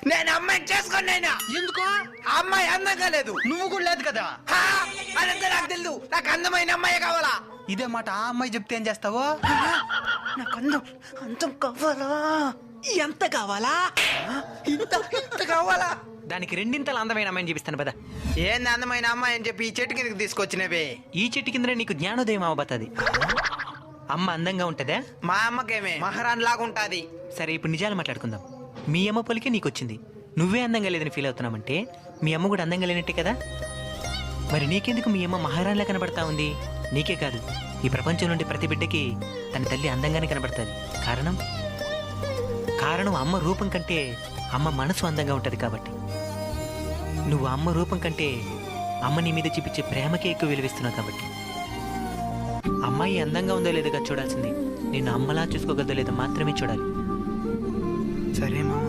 నేను అమ్మాయిని చేసుకోనైనా. ఎందుకో? అమ్మాయి అందంగా లేదు. నువ్వు కూడా లేదు కదా. అదంతా నాకు తెలుసు. నాకు అందమైన అమ్మాయి కావాలా. ఇదే మాట ఆ అమ్మాయి చెప్తే ఏం చేస్తావో? నాకు అందం కావాలా. ఎంత కావాలా? ఇంత కావాలా? దానికి రెండింతల అందమైన అమ్మాయిని చూపిస్తాను పద. ఏంది అందమైన అమ్మాయి అని చెప్పి ఈ చెట్టు కిందకి తీసుకొచ్చినవే? ఈ చెట్టు కిందనే నీకు జ్ఞానోదయం అవబోతుంది. అమ్మ అందంగా ఉంటదా? మా అమ్మకేమే మహారాణి లాగా ఉంటాది. సరే ఇప్పుడు నిజాలు మాట్లాడుకుందాం. మీ అమ్మ పొలికే నీకు వచ్చింది. నువ్వే అందంగా లేదని ఫీల్ అవుతున్నామంటే మీ అమ్మ కూడా అందంగా లేనట్టే కదా. మరి నీకెందుకు మీ అమ్మ మహారాణిలా కనబడతా ఉంది? నీకే కాదు, ఈ ప్రపంచం నుండి ప్రతి బిడ్డకి తన తల్లి అందంగానే కనబడుతుంది. కారణం అమ్మ రూపం కంటే అమ్మ మనసు అందంగా ఉంటుంది కాబట్టి. నువ్వు అమ్మ రూపం కంటే అమ్మ నీ మీద చూపించే ప్రేమకే ఎక్కువ విలువిస్తున్నావు కాబట్టి. అమ్మాయి అందంగా ఉందో లేదో చూడాల్సింది నిన్ను అమ్మలా చూసుకోగలదో లేదో మాత్రమే చూడాలి. సరే మామ.